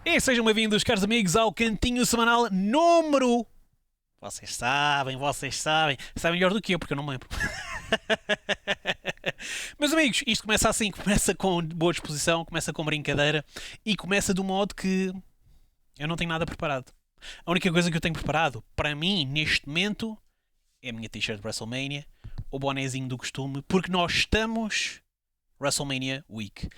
E sejam bem-vindos, caros amigos, ao Cantinho Semanal número... Sabem melhor do que eu, porque eu não me lembro. Meus amigos, isto começa assim, começa com boa disposição, começa com brincadeira e começa de um modo que eu não tenho nada preparado. A única coisa que eu tenho preparado, para mim, neste momento, é a minha t-shirt de WrestleMania, o bonezinho do costume, porque nós estamos WrestleMania Week.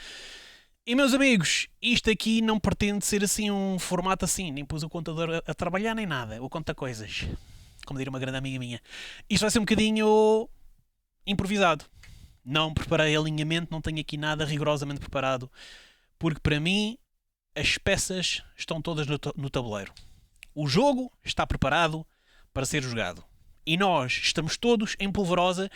E meus amigos, isto aqui não pretende ser assim um formato assim, nem pus o contador a trabalhar nem nada, o conta coisas, como diria uma grande amiga minha. Isto vai ser um bocadinho improvisado. Não preparei alinhamento, não tenho aqui nada rigorosamente preparado, porque para mim as peças estão todas no tabuleiro. O jogo está preparado para ser jogado. E nós estamos todos em polvorosa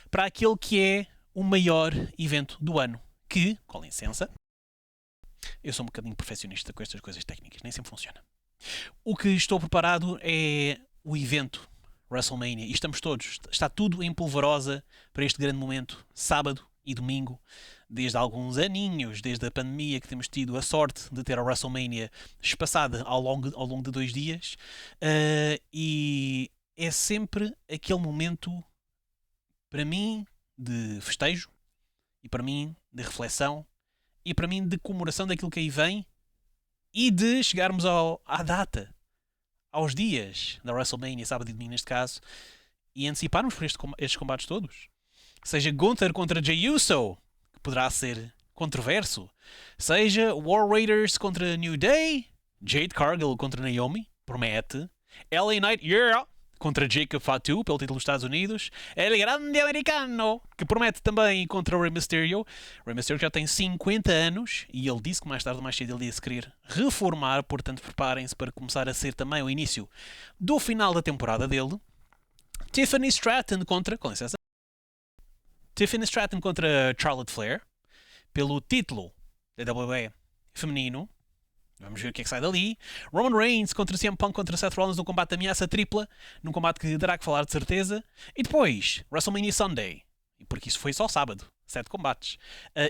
para aquele que é o maior evento do ano. Que, com licença, eu sou um bocadinho perfeccionista com estas coisas técnicas, nem sempre funciona. O que estou preparado é o evento WrestleMania. E estamos todos, está tudo em polvorosa para este grande momento, sábado e domingo, desde há alguns aninhos, desde a pandemia que temos tido a sorte de ter a WrestleMania espaçada ao longo de 2 dias. E é sempre aquele momento, para mim, de festejo e para mim de reflexão e para mim de comemoração daquilo que aí vem e de chegarmos à data, aos dias da WrestleMania, sábado e domingo neste caso, e anteciparmos por estes combates todos. Seja Gunther contra Jey Uso, que poderá ser controverso, seja War Raiders contra New Day, Jade Cargill contra Naomi, promete, LA Knight, yeah, contra Jacob Fatu, pelo título dos Estados Unidos, El Grande Americano, que promete também contra o Rey Mysterio. Rey Mysterio já tem 50 anos e ele disse que mais tarde ou mais cedo ele ia se querer reformar, portanto preparem-se para começar a ser também o início do final da temporada dele. Tiffany Stratton contra, com licença, Tiffany Stratton contra Charlotte Flair, pelo título da WWE feminino. Vamos ver o que é que sai dali. Roman Reigns contra CM Punk contra Seth Rollins num combate de ameaça tripla, num combate que dará que falar de certeza. E depois, WrestleMania Sunday, porque isso foi só sábado, 7 combates.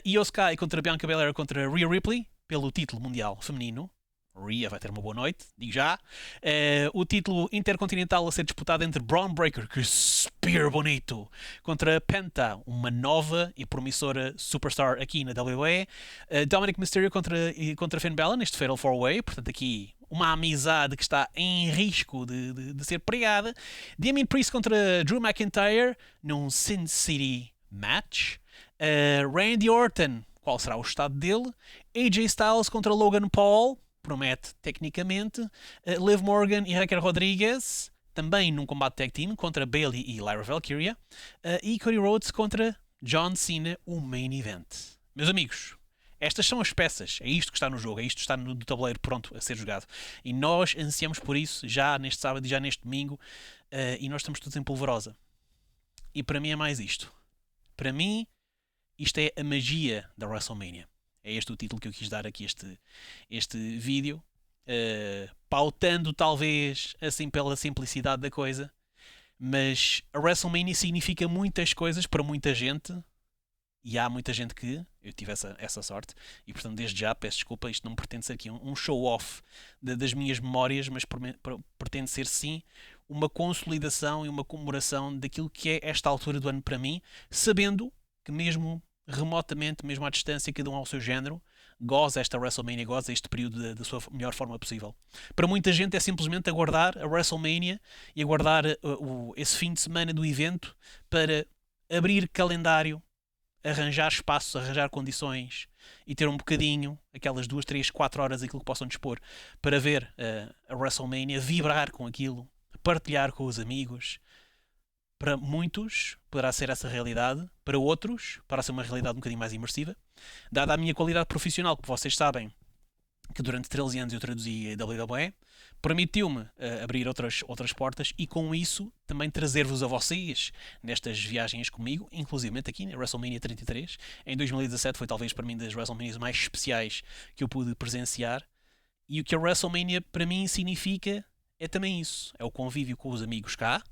Io Sky contra Bianca Belair contra Rhea Ripley, pelo título mundial feminino. Rhea vai ter uma boa noite, digo já. O título intercontinental a ser disputado entre Braun Breaker, que spear bonito, contra Penta, uma nova e promissora superstar aqui na WWE. Dominic Mysterio contra Finn Balor neste Fatal 4-Way, portanto aqui uma amizade que está em risco de ser pregada. Damien Priest contra Drew McIntyre num Sin City match. Randy Orton, qual será o estado dele? AJ Styles contra Logan Paul, promete tecnicamente. Liv Morgan e Raquel Rodriguez, também num combate tag team contra Bayley e Lyra Valkyria. E Cody Rhodes contra John Cena, o main event. Meus amigos, estas são as peças, é isto que está no jogo, é isto que está no tabuleiro pronto a ser jogado. E nós ansiamos por isso já neste sábado e já neste domingo, e nós estamos todos em polvorosa. E para mim é mais isto. Para mim, isto é a magia da WrestleMania. É este o título que eu quis dar aqui este vídeo, pautando talvez assim pela simplicidade da coisa, mas a WrestleMania significa muitas coisas para muita gente, e há muita gente que eu tive essa sorte, e portanto desde já peço desculpa, isto não pretende ser aqui um show-off das minhas memórias, mas pretende ser sim uma consolidação e uma comemoração daquilo que é esta altura do ano para mim, sabendo que mesmo remotamente, mesmo à distância, cada um ao seu género, goza esta WrestleMania, goza este período da sua melhor forma possível. Para muita gente é simplesmente aguardar a WrestleMania e aguardar esse fim de semana do evento para abrir calendário, arranjar espaços, arranjar condições e ter um bocadinho, aquelas 2, 3, 4 horas, aquilo que possam dispor, para ver a WrestleMania, vibrar com aquilo, partilhar com os amigos. Para muitos poderá ser essa realidade, para outros poderá ser uma realidade um bocadinho mais imersiva. Dada a minha qualidade profissional, que vocês sabem que durante 13 anos eu traduzi a WWE, permitiu-me abrir outras portas e com isso também trazer-vos a vocês nestas viagens comigo, inclusive aqui na WrestleMania 33. Em 2017 foi talvez para mim das WrestleManias mais especiais que eu pude presenciar, e o que a WrestleMania para mim significa é também isso, é o convívio com os amigos cá,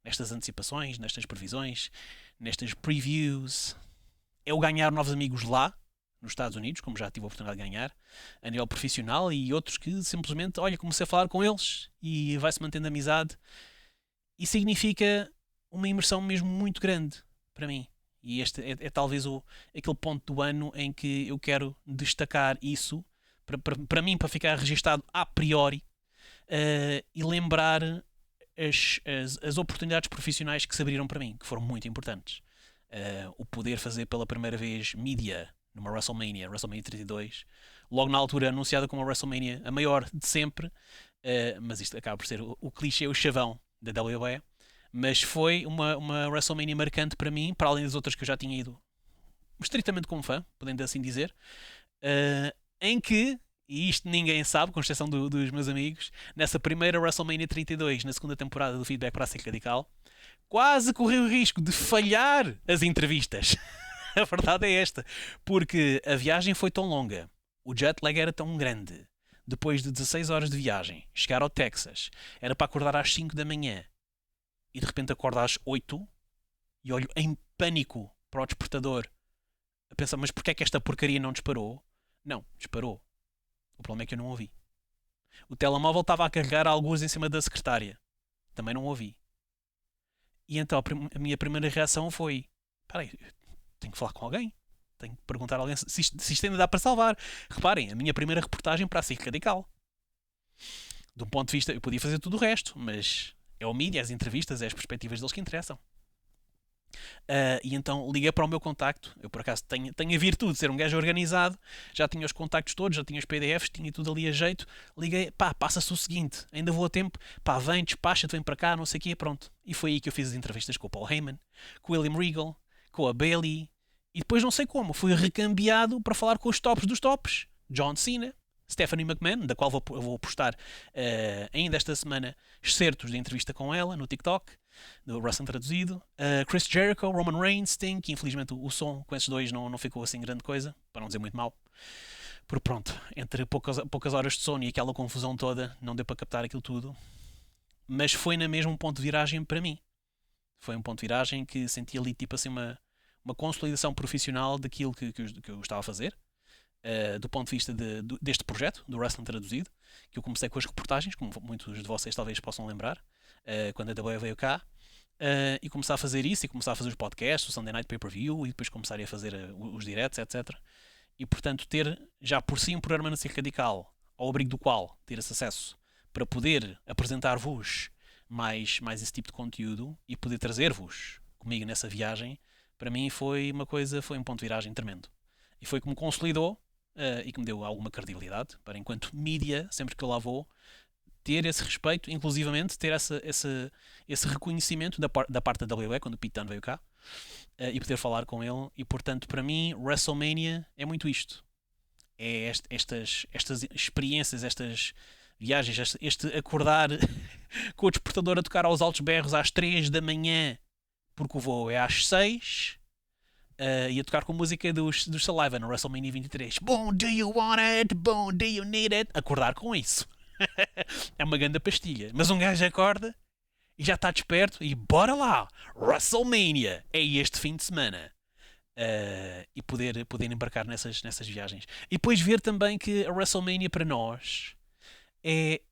nestas antecipações, nestas previsões, nestas previews, é o ganhar novos amigos lá, nos Estados Unidos, como já tive a oportunidade de ganhar, a nível profissional, e outros que simplesmente, olha, comecei a falar com eles e vai-se mantendo amizade. E significa uma imersão mesmo muito grande para mim. E este é talvez aquele ponto do ano em que eu quero destacar isso, para mim, para ficar registado a priori, e lembrar as oportunidades profissionais que se abriram para mim, que foram muito importantes. O poder fazer pela primeira vez mídia numa WrestleMania 32, logo na altura anunciada como a WrestleMania a maior de sempre, mas isto acaba por ser o clichê, o chavão da WWE, mas foi uma WrestleMania marcante para mim, para além das outras que eu já tinha ido estritamente como fã, podendo assim dizer, em que, e isto ninguém sabe, com exceção dos meus amigos, nessa primeira WrestleMania 32, na segunda temporada do Feedback para a SIC Radical, quase corri o risco de falhar as entrevistas. A verdade é esta, porque a viagem foi tão longa, o jet lag era tão grande, depois de 16 horas de viagem, chegar ao Texas, era para acordar às 5 da manhã, e de repente acordo às 8 e olho em pânico para o despertador, a pensar, mas porquê é que esta porcaria não disparou? Não, disparou. O problema é que eu não ouvi. O telemóvel estava a carregar alguns em cima da secretária. Também não ouvi. E então a minha primeira reação foi: espera aí, tenho que falar com alguém. Tenho que perguntar a alguém se isto ainda dá para salvar. Reparem, a minha primeira reportagem para a SIC Radical. De um ponto de vista, eu podia fazer tudo o resto, mas é o mídia, as entrevistas, é as perspectivas deles que interessam. E então liguei para o meu contacto. Eu por acaso tenho a virtude de ser um gajo organizado, já tinha os contactos todos, já tinha os PDFs, tinha tudo ali a jeito. Liguei, pá, passa-se o seguinte, ainda vou a tempo, pá, vem, despacha-te, vem para cá, não sei o quê, pronto. E foi aí que eu fiz as entrevistas com o Paul Heyman, com o William Regal, com a Bayley, e depois não sei como, fui recambiado para falar com os tops dos tops: John Cena, Stephanie McMahon, da qual vou postar ainda esta semana excertos de entrevista com ela no TikTok, do Wrestling Traduzido, Chris Jericho, Roman Reigns, Sting, que infelizmente o som com esses dois não ficou assim grande coisa, para não dizer muito mal, porque pronto, entre poucas horas de sono e aquela confusão toda, não deu para captar aquilo tudo, mas foi na mesma um ponto de viragem para mim. Foi um ponto de viragem que senti ali tipo assim uma consolidação profissional daquilo que eu estava a fazer, do ponto de vista deste projeto, do Wrestling Traduzido, que eu comecei com as reportagens, como muitos de vocês talvez possam lembrar, quando a WWE veio cá, e começar a fazer isso, e começar a fazer os podcasts, o Sunday Night Pay-Per-View, e depois começar a fazer os directs, etc. E portanto ter já por si um programa na SIC Radical, ao abrigo do qual ter esse acesso, para poder apresentar-vos mais esse tipo de conteúdo, e poder trazer-vos comigo nessa viagem, para mim foi um ponto de viragem tremendo. E foi que me consolidou, e que me deu alguma credibilidade para, enquanto mídia, sempre que eu lá vou, ter esse respeito, inclusivamente ter esse reconhecimento da parte da WWE, quando o Pete Dunne veio cá, e poder falar com ele. E portanto, para mim, WrestleMania é muito isto. É estas experiências, estas viagens, este acordar com o despertador a tocar aos altos berros às 3 da manhã, porque o voo é às 6, e a tocar com música dos Saliva no WrestleMania 23. Bom, do you want it? Bom, do you need it? Acordar com isso. É uma grande pastilha. Mas um gajo acorda e já está desperto e bora lá! WrestleMania é este fim de semana. E poder embarcar nessas viagens. E depois ver também que a WrestleMania para nós é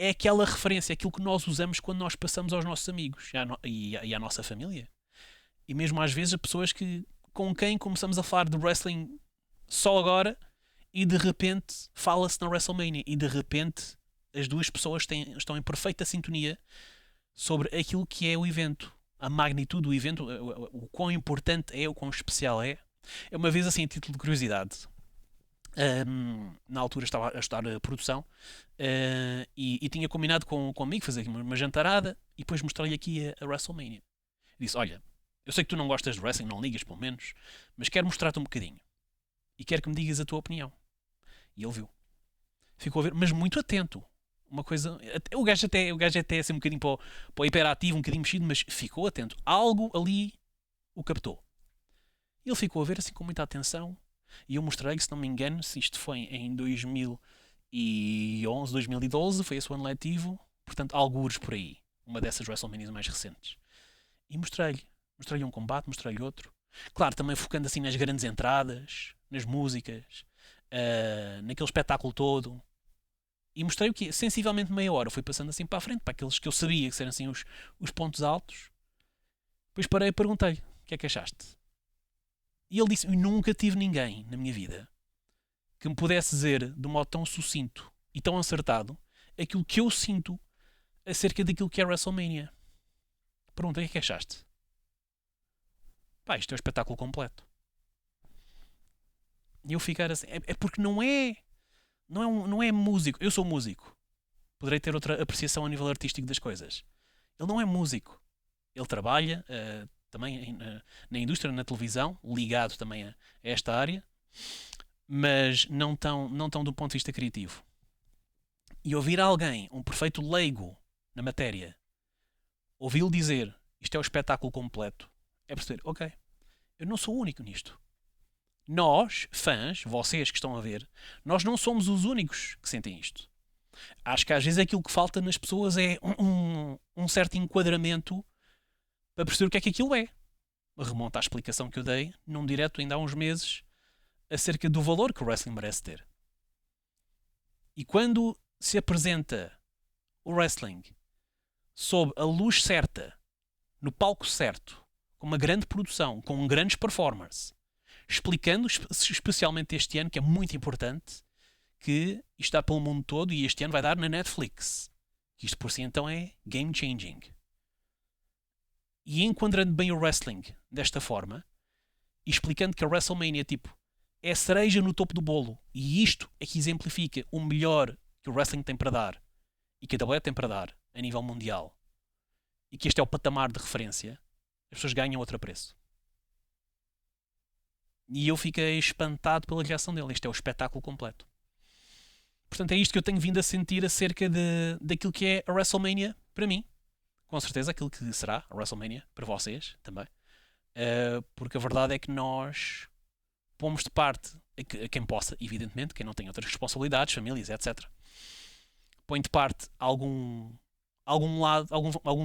aquela referência, aquilo que nós usamos quando nós passamos aos nossos amigos e à nossa família. E mesmo às vezes a pessoas com quem começamos a falar de wrestling só agora, e de repente fala-se na WrestleMania, e de repente as duas pessoas estão em perfeita sintonia sobre aquilo que é o evento, a magnitude do evento, o quão importante é, o quão especial é. É uma vez assim, a título de curiosidade, na altura estava a estudar a produção, e tinha combinado com um amigo fazer uma jantarada, e depois mostrei-lhe aqui a WrestleMania. Disse: olha, eu sei que tu não gostas de wrestling, não ligas pelo menos, mas quero mostrar-te um bocadinho. E quero que me digas a tua opinião. E ele viu. Ficou a ver, mas muito atento. Uma coisa... O gajo até assim um bocadinho para o hiperativo, um bocadinho mexido, mas ficou atento. Algo ali o captou. Ele ficou a ver assim com muita atenção. E eu mostrei, se não me engano, se isto foi em 2011, 2012, foi esse o ano letivo. Portanto, algures por aí. Uma dessas WrestleManias mais recentes. E mostrei-lhe um combate, mostrei-lhe outro. Claro, também focando assim nas grandes entradas, nas músicas, naquele espetáculo todo. E mostrei o quê? Sensivelmente meia hora. Fui passando assim para a frente, para aqueles que eu sabia que eram assim os pontos altos. Depois parei e perguntei-lhe: o que é que achaste? E ele disse: eu nunca tive ninguém na minha vida que me pudesse dizer de um modo tão sucinto e tão acertado aquilo que eu sinto acerca daquilo que é WrestleMania. Perguntei: o que é que achaste? Pá, isto é um espetáculo completo. E eu ficar assim. É porque não é músico. Eu sou músico. Poderei ter outra apreciação a nível artístico das coisas. Ele não é músico. Ele trabalha também na indústria, na televisão, ligado também a esta área, mas não tão do ponto de vista criativo. E ouvir alguém, um perfeito leigo na matéria, ouvi-lo dizer isto é o espetáculo completo, é perceber, ok, eu não sou o único nisto. Nós, fãs, vocês que estão a ver, nós não somos os únicos que sentem isto. Acho que às vezes aquilo que falta nas pessoas é um certo enquadramento para perceber o que é que aquilo é. Remonta à explicação que eu dei num direto ainda há uns meses acerca do valor que o wrestling merece ter. E quando se apresenta o wrestling sob a luz certa, no palco certo, com uma grande produção, com grandes performers, explicando especialmente este ano, que é muito importante, que isto está pelo mundo todo e este ano vai dar na Netflix. Isto por si então é game changing. E enquadrando bem o wrestling desta forma, e explicando que a WrestleMania tipo, é a cereja no topo do bolo, e isto é que exemplifica o melhor que o wrestling tem para dar, e que a WWE tem para dar a nível mundial, e que este é o patamar de referência, as pessoas ganham outro preço. E eu fiquei espantado pela reação dele. Isto é o espetáculo completo. Portanto, é isto que eu tenho vindo a sentir acerca daquilo que é a WrestleMania para mim. Com certeza aquilo que será a WrestleMania para vocês também. Porque a verdade é que nós pomos de parte a quem possa, evidentemente, quem não tem outras responsabilidades, famílias, etc. Põe de parte algum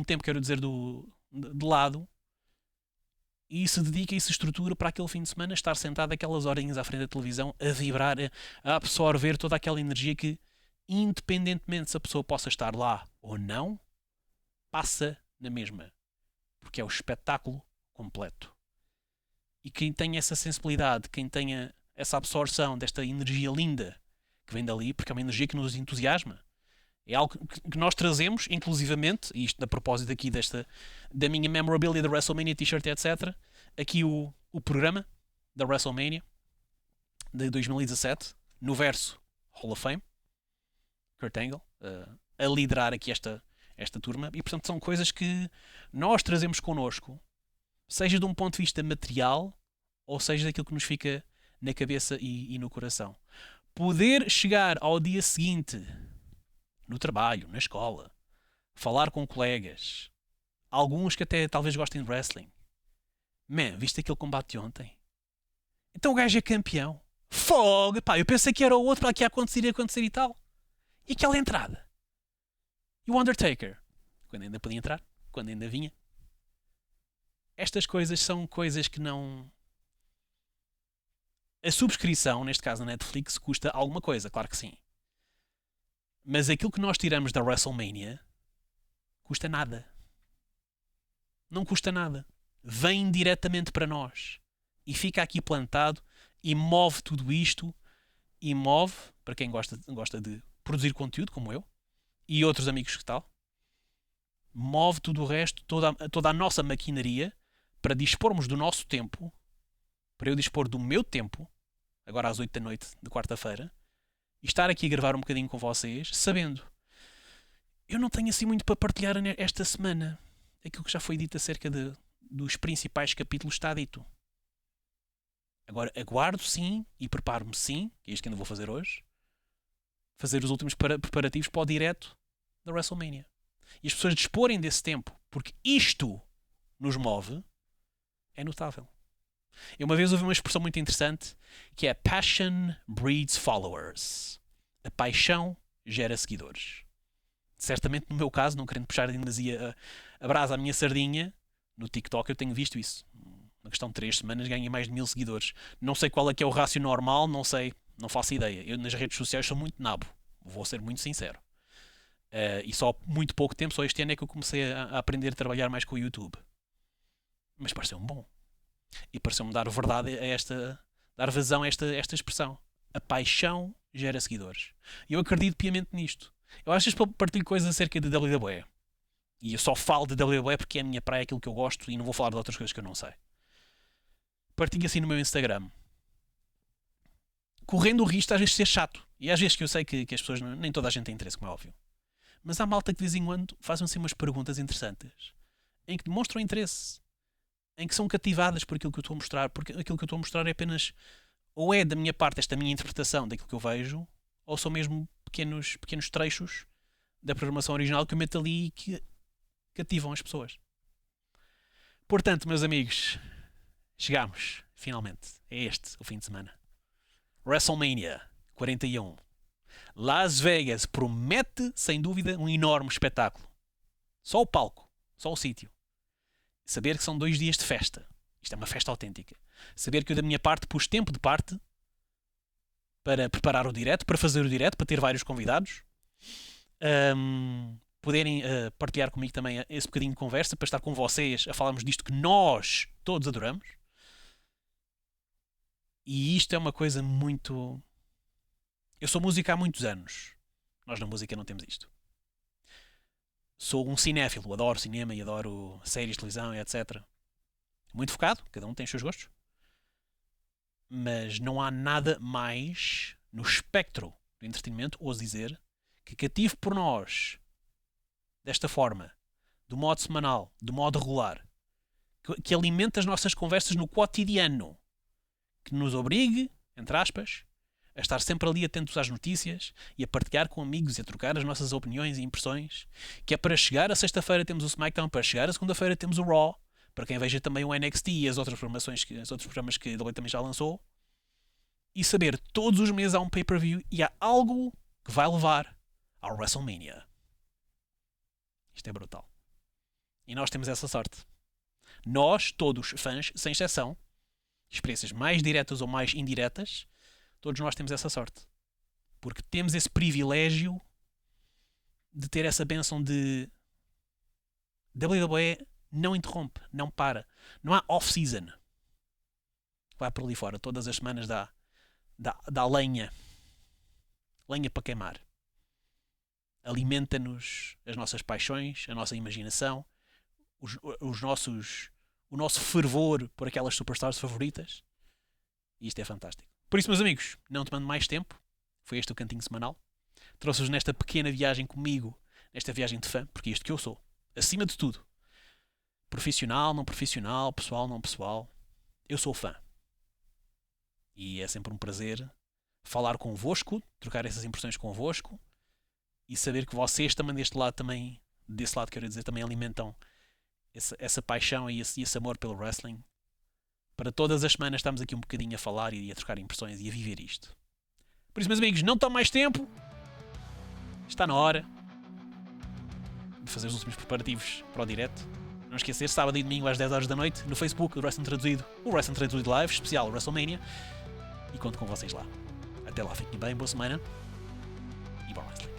tempo, quero dizer, de lado, e se dedica e se estrutura para aquele fim de semana estar sentado aquelas horinhas à frente da televisão a vibrar, a absorver toda aquela energia que, independentemente se a pessoa possa estar lá ou não, passa na mesma. Porque é o espetáculo completo. E quem tenha essa sensibilidade, quem tenha essa absorção desta energia linda que vem dali, porque é uma energia que nos entusiasma, é algo que nós trazemos, inclusivamente, e isto a propósito aqui da minha memorabilia da WrestleMania t-shirt, etc. Aqui o programa da WrestleMania de 2017, no verso Hall of Fame, Kurt Angle, a liderar aqui esta turma, e portanto são coisas que nós trazemos connosco, seja de um ponto de vista material, ou seja daquilo que nos fica na cabeça e no coração. Poder chegar ao dia seguinte, no trabalho, na escola, falar com colegas, alguns que até talvez gostem de wrestling. Man, viste aquele combate de ontem? Então o gajo é campeão. Fogo, pá, eu pensei que era o outro para que ia acontecer e tal. E aquela entrada? E o Undertaker? Quando ainda podia entrar, quando ainda vinha. Estas coisas são coisas que não... A subscrição, neste caso na Netflix, custa alguma coisa, claro que sim. Mas aquilo que nós tiramos da WrestleMania custa nada. Não custa nada. Vem diretamente para nós. E fica aqui plantado e move tudo isto. E move, para quem gosta de produzir conteúdo, como eu, e outros amigos que tal, move tudo o resto, toda a nossa maquinaria, para dispormos do nosso tempo, para eu dispor do meu tempo, agora às 8 da noite de quarta-feira, e estar aqui a gravar um bocadinho com vocês, sabendo, eu não tenho assim muito para partilhar esta semana. Aquilo que já foi dito acerca dos principais capítulos está dito. Agora, aguardo sim, e preparo-me sim, que é isto que ainda vou fazer hoje, fazer os últimos preparativos para o direto da WrestleMania. E as pessoas disporem desse tempo, porque isto nos move, é notável. Eu uma vez ouvi uma expressão muito interessante que é passion breeds followers. A paixão gera seguidores. Certamente no meu caso, não querendo puxar a brasa à minha sardinha, no TikTok eu tenho visto isso. Na questão de 3 semanas ganhei mais de 1000 seguidores. Não sei qual é que é o rácio normal, não sei, não faço ideia. Eu nas redes sociais sou muito nabo, vou ser muito sincero. E só há muito pouco tempo, só este ano é que eu comecei a aprender a trabalhar mais com o YouTube. Mas pareceu-me bom. E pareceu-me dar verdade a dar vazão a esta expressão. A paixão gera seguidores. E eu acredito piamente nisto. Eu às vezes partilho coisas acerca de WWE. E eu só falo de WWE porque é a minha praia, é aquilo que eu gosto, e não vou falar de outras coisas que eu não sei. Partilho assim no meu Instagram. Correndo o risco às vezes de ser chato. E às vezes que eu sei que as pessoas, nem toda a gente tem interesse, como é óbvio. Mas há malta que de vez em quando fazem assim umas perguntas interessantes. Em que demonstram interesse. Em que são cativadas por aquilo que eu estou a mostrar. Porque aquilo que eu estou a mostrar é apenas... Ou é da minha parte esta minha interpretação daquilo que eu vejo, ou são mesmo pequenos trechos da programação original que eu meto ali e que cativam as pessoas. Portanto, meus amigos, chegámos, finalmente. É este o fim de semana. WrestleMania 41. Las Vegas promete, sem dúvida, um enorme espetáculo. Só o palco, só o sítio. Saber que são 2 dias de festa. Isto é uma festa autêntica. Saber que eu da minha parte pus tempo de parte para preparar o direto, para fazer o direto, para ter vários convidados. Poderem partilhar comigo também esse bocadinho de conversa, para estar com vocês a falarmos disto que nós todos adoramos. E isto é uma coisa muito... Eu sou músico há muitos anos. Nós na música não temos isto. Sou um cinéfilo, adoro cinema e adoro séries, televisão, etc. Muito focado, cada um tem os seus gostos. Mas não há nada mais no espectro do entretenimento, ouso dizer, que cative por nós desta forma, do modo semanal, do modo regular, que alimente as nossas conversas no cotidiano, que nos obrigue, entre aspas, a estar sempre ali atentos às notícias e a partilhar com amigos e a trocar as nossas opiniões e impressões, que é para chegar a sexta-feira temos o SmackDown, para chegar a segunda-feira temos o Raw, para quem veja também o NXT e os outros programas que a WWE também já lançou, e saber todos os meses há um pay-per-view e há algo que vai levar ao WrestleMania. Isto é brutal. E nós temos essa sorte. Nós, todos fãs, sem exceção, experiências mais diretas ou mais indiretas, todos nós temos essa sorte. Porque temos esse privilégio de ter essa bênção de WWE não interrompe, não para. Não há off-season. Vai por ali fora. Todas as semanas dá lenha. Lenha para queimar. Alimenta-nos as nossas paixões, a nossa imaginação, o nosso fervor por aquelas superstars favoritas. E isto é fantástico. Por isso, meus amigos, não tomando mais tempo, foi este o cantinho semanal. Trouxe-vos nesta pequena viagem comigo, nesta viagem de fã, porque é isto que eu sou. Acima de tudo. Profissional, não profissional, pessoal, não pessoal. Eu sou fã. E é sempre um prazer falar convosco, trocar essas impressões convosco e saber que vocês também desse lado, quero dizer, também alimentam essa paixão e esse amor pelo wrestling. Para todas as semanas estamos aqui um bocadinho a falar e a trocar impressões e a viver isto. Por isso, meus amigos, não tome mais tempo. Está na hora de fazer os últimos preparativos para o direto. Não esquecer, sábado e domingo às 10 horas da noite, no Facebook, o Wrestling Traduzido Live, especial WrestleMania. E conto com vocês lá. Até lá, fiquem bem, boa semana e bom wrestling.